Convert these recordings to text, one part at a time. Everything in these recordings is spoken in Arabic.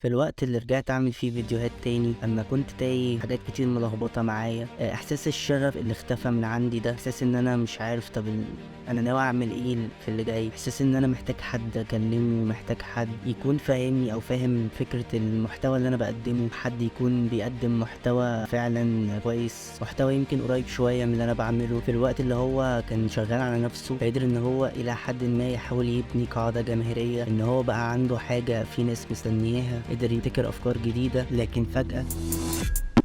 في الوقت اللي رجعت أعمل فيه فيديوهات تاني أما كنت تايه حاجات كتير ملخبطة معايا، إحساس الشغف اللي اختفى من عندي ده، إحساس إن أنا مش عارف طب أنا ناوي أعمل إيه في اللي جاي، إحساس إن أنا محتاج حد أكلمه، محتاج حد يكون فاهمني أو فاهم فكرة المحتوى اللي أنا بقدمه، حد يكون بيقدم محتوى فعلا كويس، محتوى يمكن قريب شوية من اللي أنا بعمله في الوقت اللي هو كان شغال على نفسه، فقدر إن هو إلى حد ما يحاول يبني قاعدة جماهيرية، إن هو بقى عنده حاجة في ناس مستنياها، قدر يبتكر أفكار جديدة، لكن فجأة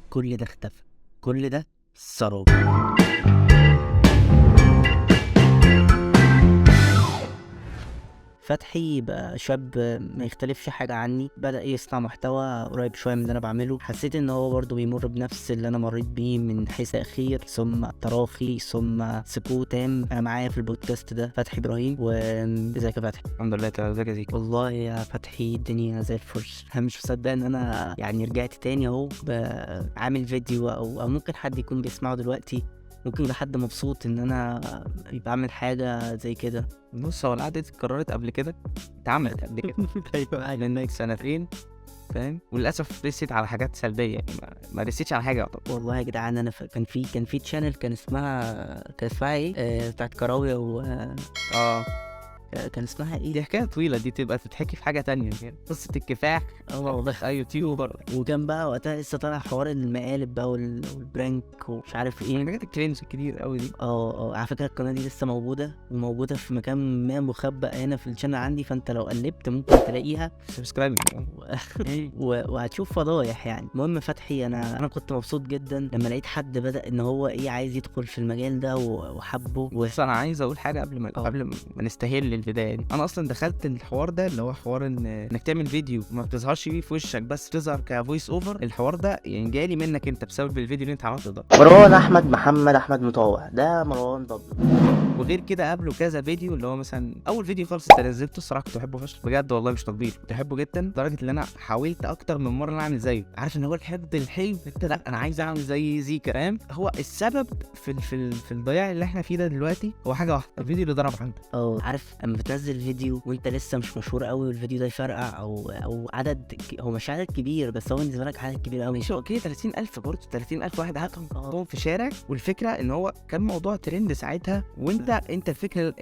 كل ده اختفى، كل ده سراب. فتحي بقى شاب ما يختلفش حاجة عني، بدأ يصنع محتوى قريب شوية من اللي أنا بعمله، حسيت إن هو برضه بيمر بنفس اللي أنا مريت بيه من حيث تأخير ثم تراخي ثم سكوت تام. أنا معايا في البودكاست ده فتحي إبراهيم، وإزيك يا فتحي؟ الحمد لله تمام. ازيك يا زيكو؟ والله يا فتحي الدنيا زي الفل. انا مش مصدق ان انا يعني رجعت تاني اهو بعمل فيديو او ممكن حد يكون بيسمعه دلوقتي، ممكن يبقى حد مبسوط ان انا يبقى اعمل حاجه زي كده. بص، هو القعدة دي اتكررت قبل كده، اتعملت قبل كده ايوه منك سنتين، فاهم؟ وللاسف رسيت على حاجات سلبيه، يعني ما رسيتش على حاجه يعتبر. والله يا جدعان انا كان في تشانل كان اسمها ايه، بتاعت كراويه اه، كان اسمها ايه؟ دي حكايه طويله، دي تبقى تتحكي في حاجه تانية، يعني قصه الكفاح. والله اي يوتيوبر، وكان بقى وقتها لسه طالع حوار المقالب بقى والبرانك ومش عارف ايه. حاجات الكرينج الكتير قوي دي. على فكره القناه دي لسه موجوده وموجوده في مكان ما مخبأ هنا في الشانل عندي، فانت لو قلبت ممكن تلاقيها سبسكرايب. وهتشوف فضايح يعني. المهم فتحي انا كنت مبسوط جدا لما لقيت حد بدأ ان هو عايز يدخل في المجال ده وحبه بس انا عايز اقول حاجه قبل ما نستهل البدايه دي. انا اصلا دخلت الحوار ده اللي هو حوار انك تعمل فيديو ما بتظهرش بيه في وشك، بس تظهر كفويس اوفر. الحوار ده يعني جالي منك انت بسبب الفيديو اللي انت عملته ده. مروان احمد محمد مطوع، ده مروان بابلو. وغير كده قبله كذا فيديو، اللي هو مثلا اول فيديو خالص انت نزلته، الصراحه كنت بحبه فشخ بجد والله، مش تطبيل، كنت بحبه جدا لدرجه ان انا حاولت اكتر من مره ان انا اعمل زيه. عارف ان هو الحقد الحلو انت، لا انا عايز اعمل زي زيكا، فاهم؟ هو السبب في الضياع اللي احنا فيه ده دلوقتي هو حاجه واحده، الفيديو اللي ضرب عندك. عارف اما بتنزل فيديو وانت لسه مش مشهور قوي والفيديو ده يفرقع او هو مش عدد كبير، بس هو بالنسبه لك عدد كبير قوي. ماشي، اوكي، 30,000 برضه، 30,000 واحد هاتهم في شارع. والفكره ان هو كان موضوع ترند ساعتها، وانت الفكره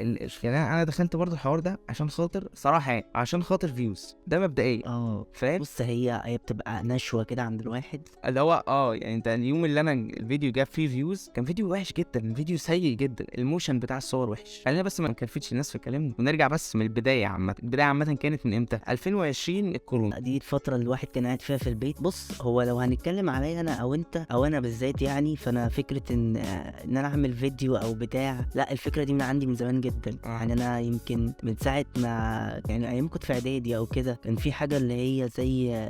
يعني انا دخلت برضه الحوار ده عشان خاطر صراحه، يعني عشان خاطر فيوز، ده مبدئيا. فاهم؟ بص هي بتبقى نشوه كده عند الواحد، اللي هو يعني انت اليوم اللي انا الفيديو جاب فيه فيوز كان فيديو وحش جدا، فيديو سيء جدا، الموشن بتاع الصور وحش. خلينا بس ما نكلفتش الناس في كلامنا ونرجع بس من البدايه. البدايه عامه كانت من امتى؟ 2020 الكورونا دي الفتره اللي الواحد كان قاعد فيها في البيت. بص هو لو هنتكلم عليا انا او انت او انا بالذات، يعني فانا فكره ان انا اعمل فيديو او بتاع، لا الفكره دي من عندي من زمان جدا. يعني انا يمكن من ساعه ما يعني ايام كنت في اعدادي او كده، كان في حاجه اللي هي زي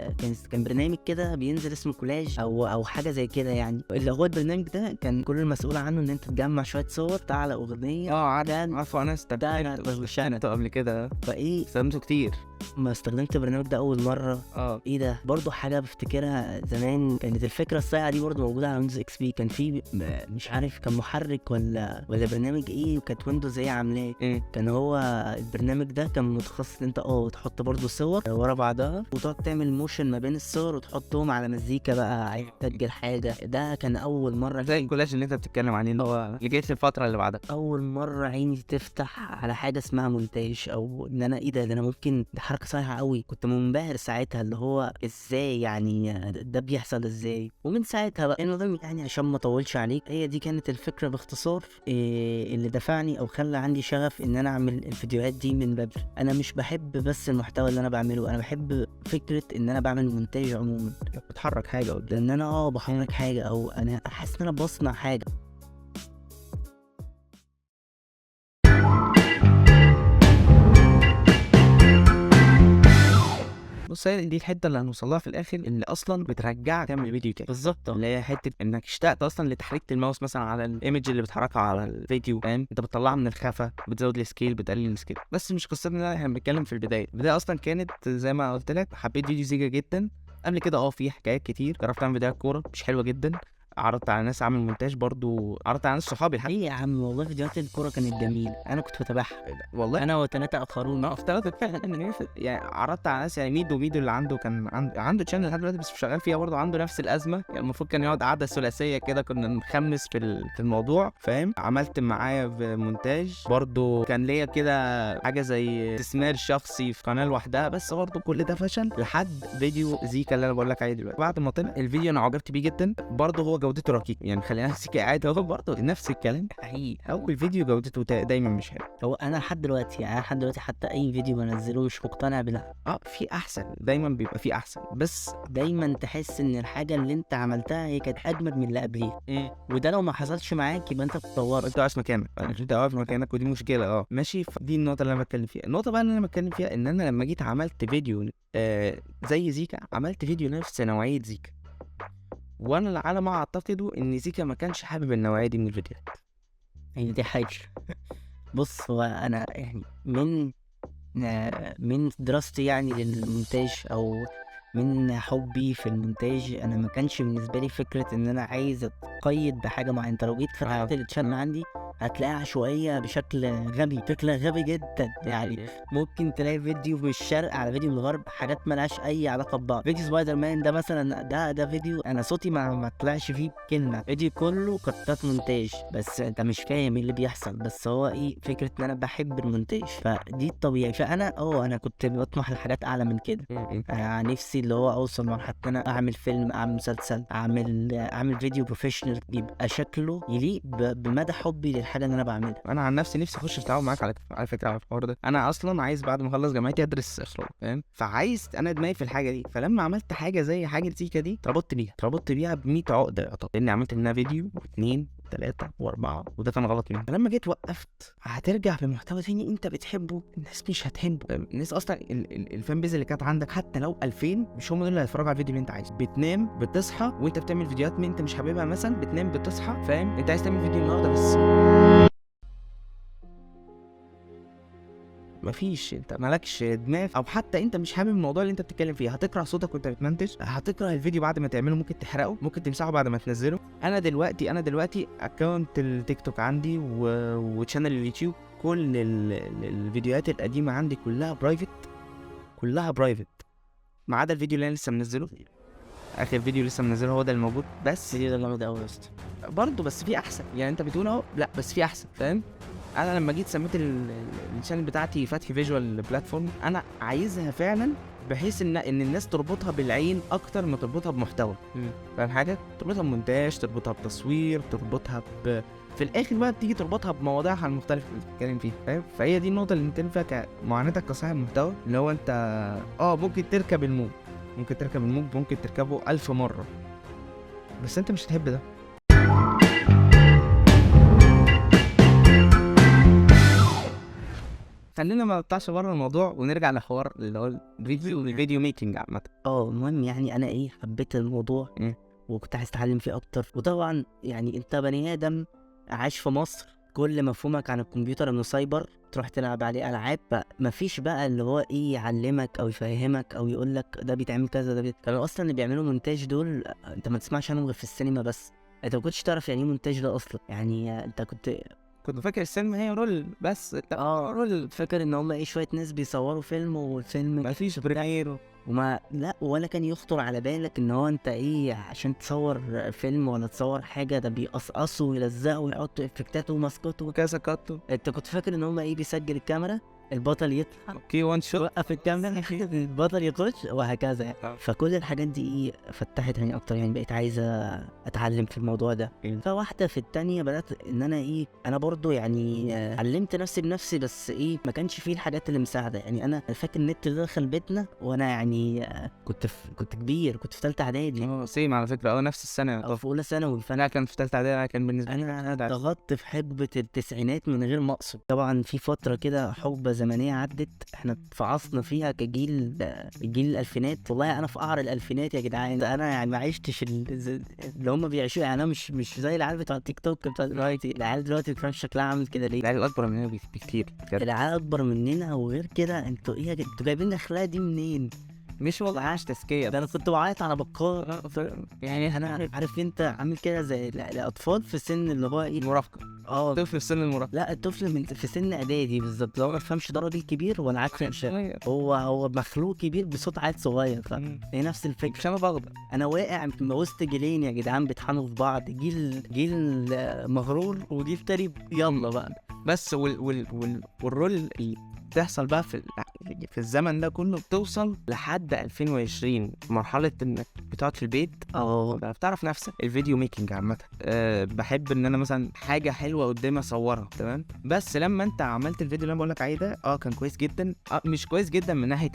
كان برنامج كده بينزل اسمه كولاج او حاجه زي كده، يعني اللي هو البرنامج ده كان كل المسؤول عنه ان انت تجمع شويه صور تعلق اغنيه. عارفه انا استخدمته قبل كده، فايه استخدمته كتير. ما استخدمت البرنامج ده اول مره. ايه ده برضو حاجه بفتكرها زمان، كانت الفكره الصايعه دي برضو موجوده على ويندوز اكس بي. كان في مش عارف كان محرك ولا برنامج ايه، وكانت ويندوز عاملاه كان هو البرنامج ده كان متخصص انت تحط برضو صور ورا بعضها وتقعد تعمل موشن ما بين الصور وتحطهم على مزيكا بقى عايز تسجل حاجه. ده كان اول مره زي الكولاج اللي انت بتتكلم عليه، اللي هو اللي جيت الفتره اللي بعدها اول مره عيني تفتح على حاجه اسمها مونتاج، او ان انا ده انا ممكن، ده حركه صايعه قوي. كنت منبهر ساعتها اللي هو ازاي يعني ده بيحصل ازاي. ومن ساعتها بقى النظام، يعني عشان ما اطولش عليك، هي دي كانت الفكره باختصار اللي دفعني او خلى عندي شغف ان انا اعمل الفيديوهات دي من بدري. انا مش بحب بس المحتوى اللي انا بعمله، انا بحب فكره ان انا بعمل مونتاج عموما، بتحرك حاجه قدام، لان انا بحرك حاجه او انا حاسس ان انا بصنع حاجه. بص، هي دي الحته اللي هنوصلها في الاخر، اللي اصلا بترجعك تعمل فيديو تاني بالظبط، اللي هي حته انك اشتقت اصلا لتحريك الماوس مثلا على الايمج اللي بتحركها على الفيديو، فاهم؟ انت بتطلعها من الخفا، بتزود السكيل، بتقلل السكيل. بس مش قصتنا، احنا بنتكلم في البدايه اصلا كانت زي ما قلت لك، حبيت فيديو زيجا جدا. قبل كده في حكايات كتير، جربت اعمل فيديوهات كوره مش حلوه جدا، عرضت على ناس اعمل مونتاج برضو، عرضت على ناس صحابي الحقيقة. ايه يا عم والله فيديوهات الكوره كانت جميله، انا كنت بتابعها والله انا وثلاثه اخرون. ما افترضت فعلا ان يعني عرضت على ناس، يعني ميدو اللي عنده كان عنده تشانل لحد دلوقتي بس مش شغال فيها برضه، عنده نفس الازمه. يعني المفروض كان يقعد قعده ثلاثيه كده كنا نخمس في الموضوع، فاهم. عملت معايا في مونتاج برضه، كان ليا كده حاجه زي استثمار شخصي في قناه لوحدها، بس برضه كل ده فشل لحد فيديو زيكا اللي انا بقول لك عليه دلوقتي. بعد ما طلع الفيديو انا عجبت بيه جدا، برضه هو جودته ركيكه، يعني خلينا زيكا قاعد هو برضه نفس الكلام حقيقي. اول فيديو جودته دايما مش حلو. هو انا لحد دلوقتي يعني لحد دلوقتي حتى اي فيديو بنزله مش مقتنع بلا، في احسن، دايما بيبقى في احسن، بس دايما تحس ان الحاجه اللي انت عملتها هي كانت اجمد من اللي قبليها، وده لو ما حصلش معاك يبقى انت بتطورت. انت واقف مكانك، انت واقف مكانك، ودي مشكله ماشي. دي النقطه اللي انا بتكلم فيها. النقطه بقى اللي انا بتكلم فيها ان انا لما جيت عملت فيديو زي زيكا، عملت فيديو نفس نوعيه زيكا، وانا على ما اعتقد ان زيكا ما كانش حابب النوعيه دي من الفيديوهات. هي دي حاجه. بص هو انا يعني من دراستي يعني للمونتاج او من حبي في المونتاج، انا ما كانش بالنسبه لي فكره ان انا عايز اتقيد بحاجه معينه. انت لو جيت فتحت الشانل عندي هتلاقيها عشوائيه بشكل غبي، شكل غبي جدا. يعني ممكن تلاقي فيديو من الشرق على فيديو من الغرب، حاجات ملهاش اي علاقه ببعض. فيديو سبايدر مان ده مثلا، ده فيديو انا صوتي ما طلعش فيه كلمه، فيديو كله كتات مونتاج، بس انت مش فاهم ايه اللي بيحصل. بس هو ايه فكره ان انا بحب المونتاج، فدي الطبيعي. فانا انا كنت بطمح لحاجات اعلى من كده. نفسي اللي هو اوصل مرحله ان انا اعمل فيلم، اعمل مسلسل، اعمل فيديو بروفيشنال يبقى شكله يليق بمدى حبي للحاجه اللي انا بعملها. انا عن نفسي نفسي اخش في تعاون معاك على فكره على الحوار ده. انا اصلا عايز بعد ما اخلص جامعتي ادرس اخراج، فاهم. فعايز انا دماغي في الحاجه دي. فلما عملت حاجه زي حاجه زيكا دي اتربطت بيها ب 100 عقده يعتبر، لاني عملت منها فيديو واثنين ثلاثة وأربعة، وده كان غلط مني. فلما جيت وقفت، هترجع في محتوى تاني أنت بتحبه، الناس مش هتحبه. الناس أصلا الفان بيز اللي كانت عندك حتى لو 2000 مش هم دول اللي هيتفرجوا على الفيديو اللي أنت عايزه. بتنام بتصحى وأنت بتعمل فيديوهات من أنت مش حاببها، مثلا بتنام بتصحى، فاهم. أنت عايز تعمل فيديو النهارده بس مفيش، انت مالكش دماغ، او حتى انت مش حابب الموضوع اللي انت بتتكلم فيه. هتكره صوتك وانت بتمنتج، هتكره الفيديو بعد ما تعمله، ممكن تحرقه، ممكن تمسحه بعد ما تنزله. انا دلوقتي اكونت التيك توك عندي وشانل اليوتيوب، كل الفيديوهات القديمه عندي كلها برايفت، ما عدا الفيديو اللي انا لسه منزله. اخر فيديو لسه منزله هو ده الموجود، بس الفيديو ده جامد قوي يا اسطى برضه، بس في احسن. يعني انت بتقول اهو، لا بس في احسن، فاهم. انا لما جيت سميت الشانل بتاعتي فتحي فيجوال بلاتفورم، انا عايزها فعلا بحيث ان الناس تربطها بالعين اكتر ما تربطها بمحتوى، فاهم حاجه. تربطها بمونتاج، تربطها بتصوير، تربطها في الاخر بقى بتيجي تربطها بمواضيعها المختلفه اللي بتتكلم فيها، فاهم. فهي دي النقطه اللي بنتكلم فيها كمعاناتك كصاحب محتوى، اللي هو انت ممكن تركب الموج، ممكن تركبه 1000 مره، بس انت مش هتحب ده. خلينا ما نطلعش بره الموضوع ونرجع لحوار اللي هو الفيديو ميكنج عامه. المهم يعني انا حبيت الموضوع وكنت عايز اتعلم فيه اكتر. وطبعا يعني انت بني ادم عايش في مصر، كل مفهومك عن الكمبيوتر انه سايبر، تروح تلعب عليه العاب، فمفيش بقى اللي هو يعلمك او يفهمك او يقولك ده بيتعمل كذا، ده كانوا اصلا اللي بيعملوا مونتاج دول انت ما تسمعش عنهم غير في السينما، بس انت ما كنتش تعرف يعني ايه مونتاج ده اصلا. يعني انت كنت فاكر السينما هي رول بس، رول، فاكر ان هم شويه ناس بيصوروا فيلم، والفيلم مفيش بريمير وما لا، ولا كان يخطر على بالك ان هو انت عشان تصور فيلم ولا تصور حاجه ده بيقصقصوا ويلزقوا ويحطوا افكتات وماسكات وكذا كاتو. انت كنت فاكر ان هم بيسجل الكاميرا، البطل يطلع اوكي وان شوت، وقف الكاميرا البطل يخش وهكذا يعني. فكل الحاجات دي فتحت عيني اكتر، يعني بقيت عايزه اتعلم في الموضوع ده. فواحده في التانية بدات ان انا انا برضو يعني علمت نفسي بنفسي، بس ما كانش فيه الحاجات اللي مساعده. يعني انا فاكر النت دخل بيتنا وانا يعني كنت كبير، كنت في ثالثه اعدادي. سيم على فكره، نفس السنه او في اولى ثانوي. فانا كان في ثالثه اعدادي، كان بالنسبه لي انا ضغطت في حقبه التسعينات من غير ما اقصد. طبعا في فتره كده حقبه زمنيه عدت احنا اتفعصنا فيها كجيل، الجيل الالفينات. والله انا في قعر الالفينات يا جدعان، انا يعني ما عشتش اللي هم بيعيشوه. يعني انا مش زي العيال بتوع التيك توك بتوع دلوقتي. العيال دلوقتي كان شكلها عامل كده ليه؟ العيال اكبر مننا بكتير، العيال اكبر مننا، وغير كده انتوا انتوا جايبين الاخلاق دي منين؟ مش والله مش تزكيه، ده انا كنت بعيط على بكار. يعني انا عارف انت عامل كده زي الاطفال في سن اللي هو ايه، المراهقه، طفل في سن المراهقه. لا الطفل من في سن اعدادي بالظبط، لو ما فهمش ده راجل كبير وانا عارف مش هو مخلوق كبير بصوت عيل صغير، هي نفس الفكره. مش انا باخده، انا واقع من وسط جيلين يا جدعان بيطحنوا في بعض، جيل مغرور وجيل تاني يلا بقى. بس والرول اللي بتحصل بقى في الزمن ده كله بتوصل لحد 2020 مرحله انك بتقعد في البيت بتعرف نفسك. الفيديو ميكنج عامه بحب ان انا مثلا حاجه حلوه قدامي اصورها، تمام، بس لما انت عملت الفيديو اللي انا بقول لك عليه ده كان كويس جدا، مش كويس جدا من ناحيه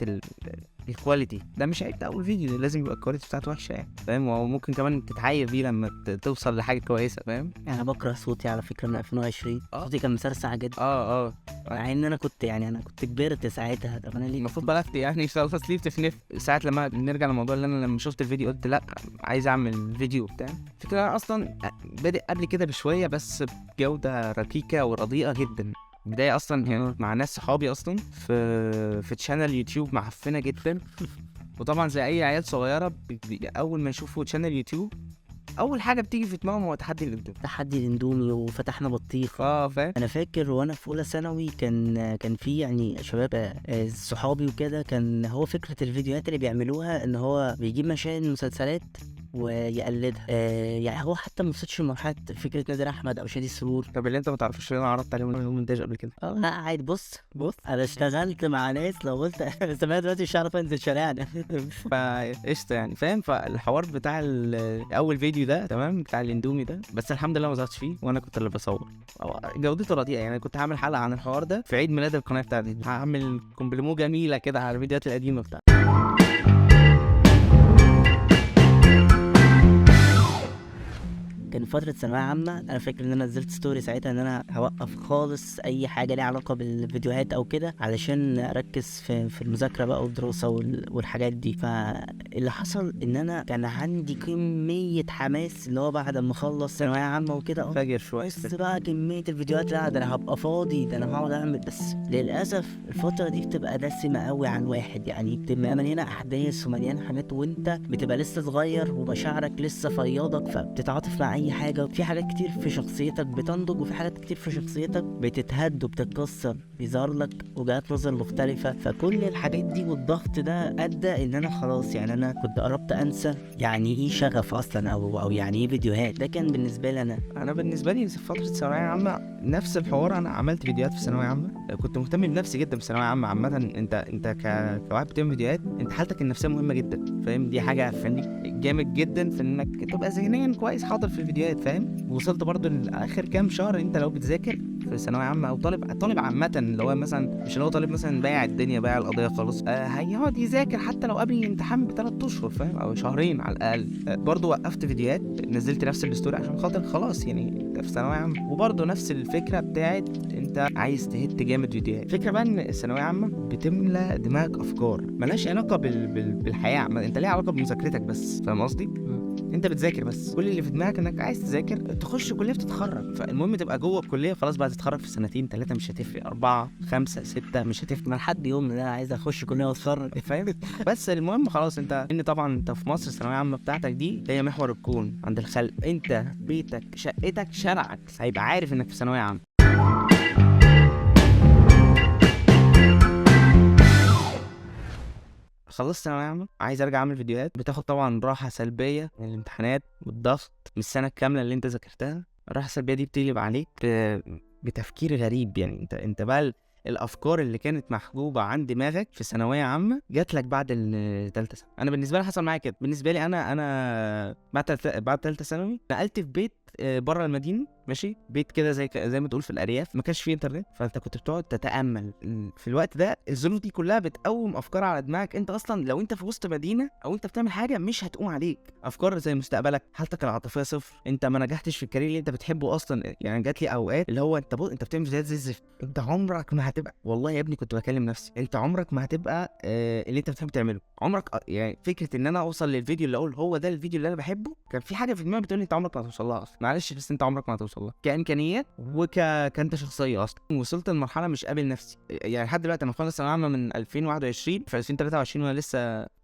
الكواليتي، ده مش عيب، اول فيديو لازم يبقى الكواليتي بتاعته وحشه يعني، فاهم، وممكن كمان تتعاير بيه لما توصل لحاجه كويسه، فاهم. انا بكره صوتي على فكره من 2020، صوتي كان مسرسع جدا. مع ان انا كنت كبرت ساعتها. طب انا ليه المفروض بلغت يعني خلاص ليه بتفنف ساعه لما نرجع للموضوع اللي انا لما شفت الفيديو قلت لا عايز اعمل فيديو بتاع فكره. انا اصلا بادئ قبل كده بشويه بس بجوده ركيكه ورديئه جدا، بداية اصلا يعني مع ناس صحابي اصلا في تشانل يوتيوب معفنه جدا. وطبعا زي اي عيال صغيره اول ما يشوفوا تشانل يوتيوب اول حاجه بتيجي في دماغهم هو تحدي الاندومي وفتحنا بطيخ. فاهم. انا فاكر وانا في اولى ثانوي كان في يعني شباب صحابي وكده، كان هو فكره الفيديوهات اللي بيعملوها ان هو بيجيب مشاهد مسلسلات ويقلدها. يعني هو حتى ما وصلش لمرحله فكره نادر احمد او شادي سرور. طب اللي انت ما تعرفش انا عرضت عليهم المونتاج قبل كده. لا عادي. بص انا اشتغلت مع ناس لو قلت زمان دلوقتي مش هعرف انزل شارعنا. فقشطه يعني، فاهم. فالحوار بتاع اول فيديو ده تمام بتاع الاندومي ده، بس الحمد لله ما ظهرتش فيه وانا كنت اللي بصور، جودته رديئه يعني. كنت هعمل حلقه عن الحوار ده في عيد ميلاد القناه بتاعتي، هعمل كومبليمو جميله كده على الفيديوهات القديمه بتاعتي. كان فترة ثانوية عامة. أنا فاكر إن أنا نزلت ستوري ساعتها إن أنا هوقف خالص أي حاجة ليها علاقة بالفيديوهات أو كده علشان أركز في المذاكرة بقى والدراسة والحاجات دي. فاللي حصل إن أنا كان عندي كمية حماس اللي هو بعد ما أخلص ثانوية عامة وكده فاجر شوية بس بقى كمية الفيديوهات، لا ده أنا هبقى فاضي، ده أنا هقعد أعمل. بس للأسف الفترة دي بتبقى دسمة قوي عن واحد، يعني بتبقى مليانة أحداث ومليانة حاجات وأنت بتبقى لسه صغير ومشاعرك لسه فياضك، فبتتعاطف مع أي حاجة. في حاجات كتير في شخصيتك بتنضج وفي حاجات كتير في شخصيتك بتتهد وبتتكسر، بيظهر لك وجهات نظر مختلفة. فكل الحاجات دي والضغط ده أدى إن أنا خلاص يعني أنا كنت قربت أنسى يعني إيه شغف أصلا أو يعني إيه فيديوهات. ده كان بالنسبة لي أنا بالنسبة لي في فترة ثانوية عامة نفس الحوار. أنا عملت فيديوهات في ثانوية عامة، كنت مهتم بنفسي جدا في ثانوية عامة. عامة أنت كواحد بتعمل فيديوهات أنت حالتك النفسية مهمة جدا، فاهم. دي حاجة هتخليك جامد جدا في إنك تبقى ذهنيا كويس حاضر في الفيديوهات، فاهم. وصلت برضو لآخر كام شهر أنت لو بتذاكر في ثانوية عامة أو طالب عامة اللي هو مثلا مش اللي هو طالب مثلا بايع الدنيا بايع القضية خالص، هيقعد يذاكر حتى لو قبل الامتحان ب3 أشهر، فاهم، أو شهرين على الأقل. برضو وقفت فيديوهات، نزلت نفس الستوري عشان خاطر خلاص يعني انت في ثانوية عامة. وبرضو نفس الفكرة بتاعت انت عايز تهت جامد فيديوهات. فكرة بقى ان الثانوية عامة بتملى دماغك أفكار ملهاش علاقة بالحياة عامة، انت ليها علاقة بمذاكرتك بس، فاهم قصدي. انت بتذاكر بس كل اللي في دماغك انك عايز تذاكر تخش كليه تتخرج، فالمهم تبقى جوه الكليه خلاص بقى تتخرج في 2 3 مش هتفرق، 4 5 6 مش هتفرق، لحد يوم انا عايز اخش كليه واتخرج، فاهم. بس المهم خلاص انت ان طبعا انت في مصر الثانويه العامه بتاعتك دي هي محور الكون عند الخلق. انت بيتك شقتك شارعك هيبقى عارف انك في ثانويه عامه. خلصت ثانوية عامة عايز ارجع اعمل فيديوهات، بتاخد طبعا راحة سلبية من الامتحانات والضغط من السنة الكاملة اللي انت ذاكرتها. الراحة السلبية دي بتقلب عليك بتفكير غريب، يعني انت بقى الافكار اللي كانت محجوبة عن دماغك في ثانوية عامة جات لك بعد الثالثة سنة. انا بالنسبة لي حصل معايا كده. بالنسبة لي انا بعد ثالثة ثانوي نقلت في بيت بره المدينة، ماشي، بيت كده زي ما تقول في الارياف، ما كانش فيه انترنت، فانت كنت بتقعد تتامل في الوقت ده. الظروف دي كلها بتقوم افكار على دماغك. انت اصلا لو انت في وسط مدينه او انت بتعمل حاجه مش هتقوم عليك افكار زي مستقبلك، حالتك العاطفيه صفر، انت ما نجحتش في الكارير اللي انت بتحبه اصلا. يعني جات لي اوقات اللي هو انت بتعمل فيديوهات زي الزفت، انت عمرك ما هتبقى، والله يا ابني كنت بكلم نفسي، انت عمرك ما هتبقى اللي انت بتحب تعمله. عمرك يعني فكره ان انا اوصل للفيديو اللي اقول هو ده الفيديو اللي انا بحبه، كان في حاجه في دماغي بتقول لي انت عمرك ما هتوصل لها اصلا، معلش بس انت عمرك ما هتوصل لها كامكانيات كانت شخصيه اصلا. وصلت لمرحله مش قابل نفسي يعني لحد دلوقتي. انا مخلص ثانويه عامه من 2021 في 2023 وانا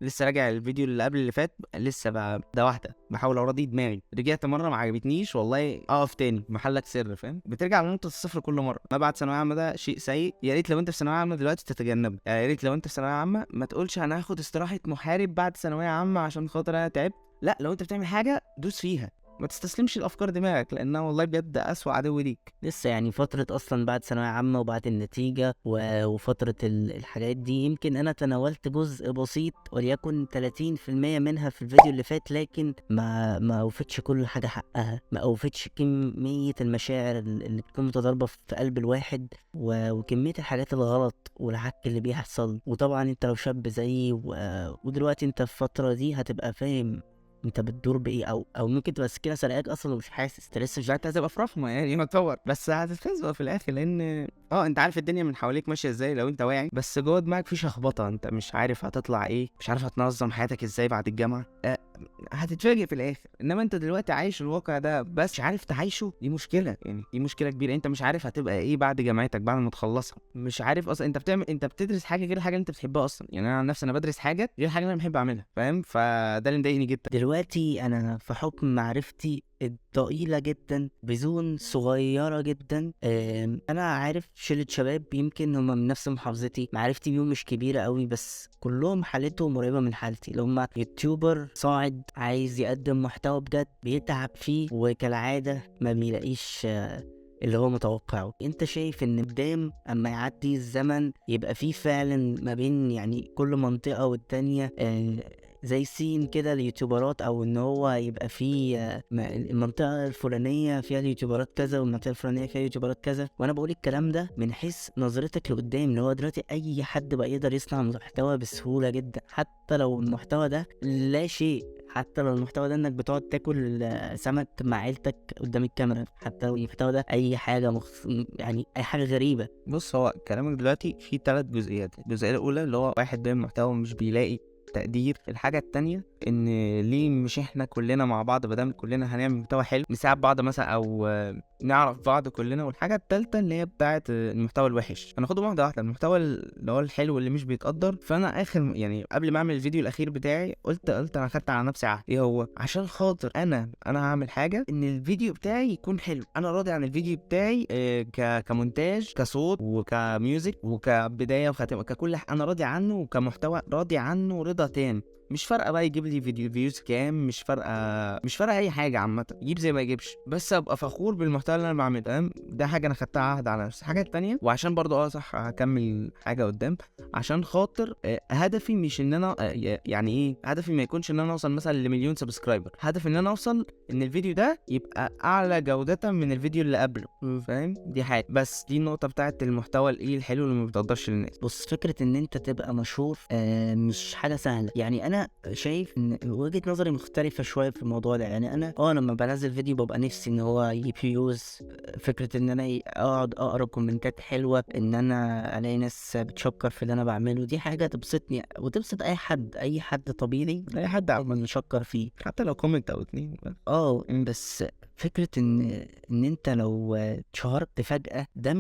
لسه راجع الفيديو اللي قبل اللي فات، لسه ده واحده بحاول اراضي دماغي. رجعت مره ما عجبتنيش والله اقف تاني محلك سر، فاهم؟ بترجع لنقطه الصفر كل مره. ما بعد ثانويه عامه ده شيء سيء. يا ريت لو انت في ثانويه عامه دلوقتي تتجنبه، يعني يا ريت لو انت في ثانويه عامه ما تقولش انا هاخد استراحه محارب بعد ثانويه عامه عشان خاطر انا تعبت. لا، لو انت بتعمل حاجه دوس فيها، ما تستسلمش لافكار دماغك لانها والله بجد اسوأ عدو ليك. لسه يعني فترة أصلا بعد ثانوية عامة وبعد النتيجة وفترة الحاجات دي، يمكن أنا تناولت جزء بسيط وليكن 30% منها في الفيديو اللي فات، لكن ما أوفتش كل حاجة حقها، ما أوفتش كمية المشاعر اللي بتكون متضاربة في قلب الواحد وكمية الحاجات الغلط والعك اللي بيحصل. وطبعا انت لو شاب زيي ودلوقتي انت في الفترة دي هتبقى فاهم انت بتدور بايه، او ممكن تبقى السكينه سرقاك اصلا ومش حاسس، انت لسه مش انت هتبقى في رفمه يعني يعتبر، بس هتتفزق في الاخر لان انت عارف الدنيا من حواليك ماشيه ازاي لو انت واعي، بس جوه دماغك في شخبطه، انت مش عارف هتطلع ايه، مش عارف هتنظم حياتك ازاي بعد الجامعه. هتتفاجئ في الاخر. انما انت دلوقتي عايش الواقع ده بس مش عارف تعيشه، دي مشكله يعني، دي مشكله كبيره. انت مش عارف هتبقى ايه بعد جامعتك بعد ما تخلصها، مش عارف اصلا انت بتدرس حاجه غير الحاجه اللي انت بتحبها اصلا. يعني انا عن نفسي انا بدرس حاجه غير الحاجه اللي انا بحب اعملها، فاهم؟ فده اللي مضايقني جدا دلوقتي. انا في حكم معرفتي الضئيلة جدا بزون صغيرة جدا، انا عارف شلة شباب يمكن هم من نفس محافظتي، معرفتي بيهم مش كبيرة قوي، بس كلهم حالتهم قريبة من حالتي. اللي هم يوتيوبر صاعد عايز يقدم محتوى بجد، بيتعب فيه وكالعادة ما بيلاقيش اللي هو متوقعه. انت شايف ان قدام اما يعدي الزمن يبقى فيه فعلا ما بين يعني كل منطقة والتانية زي سين كده اليوتيوبرات، او ان هو يبقى فيه المنطقة الفلانية فيها اليوتيوبرات كذا والمنطقة الفلانية فيها اليوتيوبرات كذا؟ وانا بقول الكلام ده من حيث نظرتك لقدام، اللي هو دلوقتي اي حد بقى يقدر يصنع محتوى بسهولة جدا، حتى لو المحتوى ده لا شيء، حتى لو المحتوى ده انك بتقعد تاكل سمك مع عيلتك قدام الكاميرا، حتى لو المحتوى ده اي حاجة يعني اي حاجة غريبة. بص، هو كلامك دلوقتي فيه 3 جزئيات. الجزئية الأولى اللي هو واحد بيعمل محتوى مش بيلاقي تقدير. الحاجة التانية ان ليه مش احنا كلنا مع بعض بدل كلنا هنعمل محتوى حلو نساعد بعض مثلا او نعرف بعض كلنا. والحاجة التالتة اللي هي بتاعت المحتوى الوحش. هناخدهم واحدة واحدة. المحتوى اللي هو الحلو اللي مش بيتقدر، فانا اخر يعني قبل ما اعمل الفيديو الاخير بتاعي قلت انا خدت على نفسي عهد. ايه هو؟ عشان خاطر انا هعمل حاجة ان الفيديو بتاعي يكون حلو. انا راضي عن الفيديو بتاعي كمونتاج كصوت وكميوزك وكبداية وخاتمة ككل انا راضي عنه، وكمحتوى راضي عنه رضا تام. مش فارقه بقى يجيب لي فيوز كام، مش فارقه اي حاجه عامه، يجيب زي ما يجيبش، بس ابقى فخور بالمحتوى اللي انا بعمله. تمام؟ ده حاجه انا خدتها عهد على نفسي. الحاجه التانية وعشان برضو صح هكمل حاجه قدام، عشان خاطر هدفي مش ان انا يعني ايه، هدفي ما يكونش ان انا اوصل مثلا لمليون سبسكرايبر. هدفي ان انا اوصل ان الفيديو ده يبقى اعلى جوده من الفيديو اللي قبله، فاهم؟ دي حاجه. بس دي النقطه بتاعت المحتوى الحلو اللي ما بتقدرش للناس. بص، فكرة ان انت تبقى مشهور مش حاجة سهلة. يعني انا شايف ان وجهة نظري مختلفة شوية في الموضوع ده. يعني انا لما بنزل فيديو ببقى نفسي ان هو يجيب فيوز، فكرة ان انا اقعد اقرا كومنتات حلوة، ان انا الاقي ناس بتشكر في اللي انا بعمله، دي حاجة تبسطني وتبسط اي حد طبيعي، اي حد عمال نشكر فيه حتى لو كومنت او 2. بس فكرة ان انت لو اتشهرت فجأة، ده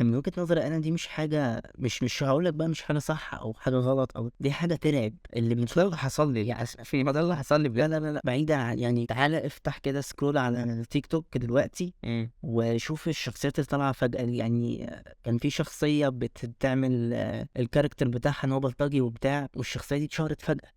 من وجهة نظري انا دي مش حاجة، مش هقولك بقى مش حاجة صح او حاجة غلط، او دي حاجة ترعب. اللي من ده اللي حصل لي يعني ما ده اللي حصل لي بجد. لا بعيدا يعني تعالى افتح كده سكرول على التيك توك دلوقتي وشوف الشخصيات اللي طالعة فجأة. يعني كان في شخصية بتعمل الكاركتر بتاعها ان هو بلطجي وبتاع، والشخصية دي اتشهرت فجأة.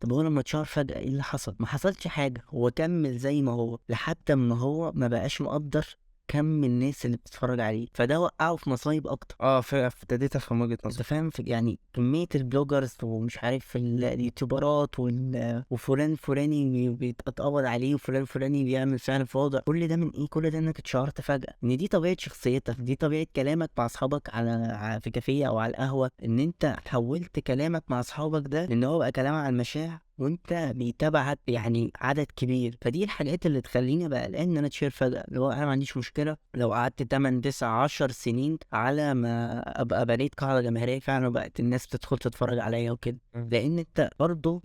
طب هو لما اتشهر فجأة ايه اللي حصل؟ ما حصلش حاجة، هو كمل زي ما هو لحد ما هو ما بقاش مقدر كم الناس اللي بتتفرج عليه، فده وقعه في مصايب اكتر. ابتديت افهم وجهة انت نظري. فاهم؟ يعني كمية البلوجرز ومش عارف اليوتيوبرات وفلان فلاني بيتقبض عليه، وفلان فلاني بيعمل فعل فاضح، كل ده من ايه؟ كل ده انك اتشهرت فجأة. ان دي طبيعة شخصيتك، دي طبيعة كلامك مع اصحابك في كافيه او على القهوة، ان انت حولت كلامك مع اصحابك ده ان هو بقى كلام عن المشاع، وانت بيتابعك يعني عدد كبير. فدي الحاجات اللي تخليني بقى قلقان ان انا اتشير فجأة. اللي هو انا ما عنديش مشكلة لو قعدت 8 9 10 سنين على ما ابقى بنيت قاعدة جماهيرية فعلا وبقت الناس بتدخل تتفرج عليا وكده، لان انت برضو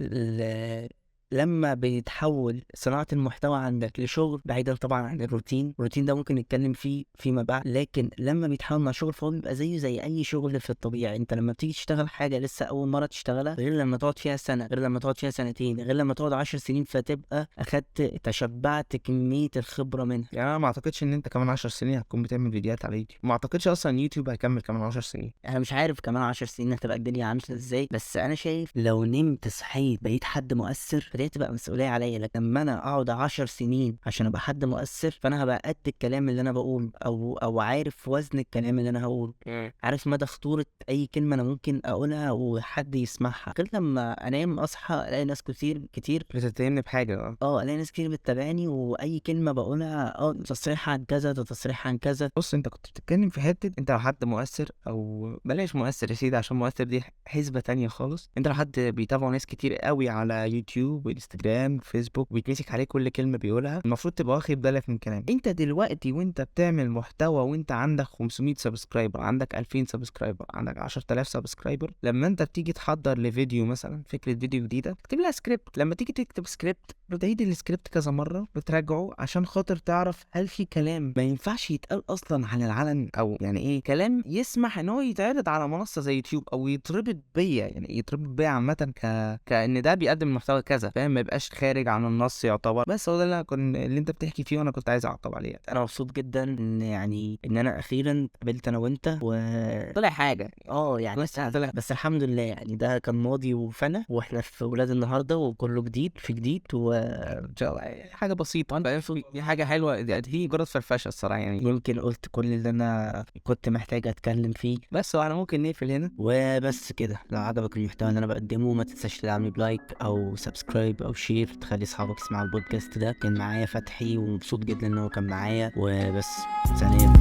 لما بيتحول صناعة المحتوى عندك لشغل، بعيدا طبعا عن الروتين ده ممكن نتكلم فيه فيما بعد، لكن لما بيتحول مع شغل فهو بيبقى زيه زي اي شغل في الطبيعي. انت لما بتيجي تشتغل حاجة لسه اول مرة تشتغلها، غير لما تقعد فيها سنة، غير لما تقعد فيها سنتين، غير لما تقعد 10 سنين، فتبقى اخدت تشبعت كمية الخبرة منها. يعني انا ما اعتقدش ان انت كمان 10 سنين هتكون بتعمل فيديوهات على يوتيوب، ما اعتقدش اصلا يوتيوب هيكمل كمان 10 سنين. انا مش عارف كمان 10 سنين هتبقى الدنيا عامله ازاي، بس انا شايف لو نمت صحيت بقيت حد مؤثر فدي تبقى مسؤوليه عليا. لكن لما انا اقعد 10 سنين عشان ابقى حد مؤثر، فانا هبقى قد الكلام اللي انا بقوله، او عارف وزن الكلام اللي انا هقوله، عارف مدى خطوره اي كلمه انا ممكن اقولها وحد يسمعها. غير لما انام اصحى الاقي ناس كتير بتتهمني بحاجه. الاقي ناس كتير بتتابعني، واي كلمه بقولها ده تصريح عن كذا، ده تصريح عن كذا. بص انت كنت بتتكلم في حته، انت لو حد مؤثر، او بلاش مؤثر يا سيدي عشان مؤثر دي حسبه تانية خالص. انت لو حد بيتابعوا ناس كتير قوي على يوتيوب وانستجرام فيسبوك وبيتمسك عليه كل كلمه بيقولها، المفروض تبقى واخد بالك من كلامه. انت دلوقتي وانت بتعمل محتوى وانت عندك 500 سبسكرايبر، عندك 2000 سبسكرايبر، عندك 10000 سبسكرايبر، لما انت بتيجي تحضر لفيديو مثلا فكره فيديو جديده، اكتب لها سكريبت. لما تيجي تكتب سكريبت بتعيد السكريبت كذا مره، بتراجعه عشان خاطر تعرف هل في كلام ما ينفعش يتقال اصلا على العلن، او يعني ايه كلام يسمح ان هو يتعرض على منصه زي يوتيوب، او يتربط بيا، يعني يتربط بيا عامه كان ده بيقدم محتوى كذا، فاهم؟ ما يبقاش خارج عن النص يعتبر. بس هو ده اللي انت بتحكي فيه وانا كنت عايز اعقب عليه. انا مبسوط جدا ان انا اخيرا قابلت انا وانت وطلع حاجه يعني بس الحمد لله. يعني ده كان ماضي وفنى، واحنا في ولاد النهارده وكله جديد في جديد، ان شاء الله حاجه بسيطه، دي حاجه حلوه، دي مجرد فرفشه الصراحه. يعني يمكن قلت كل اللي انا كنت محتاج اتكلم فيه، بس وانا ممكن نقفل هنا وبس كده. لو عجبك المحتوى اللي انا بقدمه ما تنساش تدعمني بلايك او سبسكرايب او شير، تخلي اصحابك يسمعوا البودكاست ده. كان معايا فتحي ومبسوط جدا ان هو كان معايا، وبس. سلام.